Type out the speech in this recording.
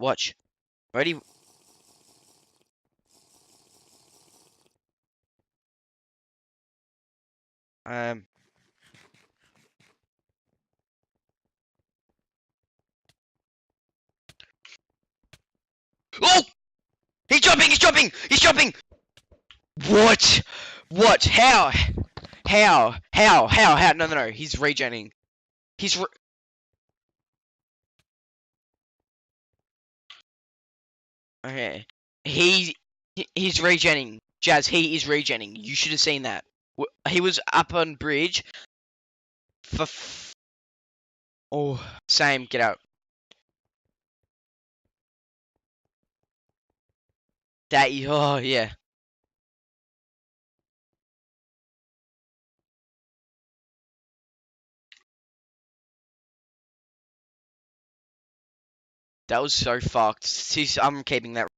Watch. Ready? Oh! He's jumping! He's jumping! He's jumping! What? What? How? How? How? How? How? No, no, no. He's regenning. He's okay. He's regenning. Jazz, he is regenning. You should have seen that. He was up on bridge for oh, same. Get out. That. Oh, yeah. That was so fucked. I'm keeping that.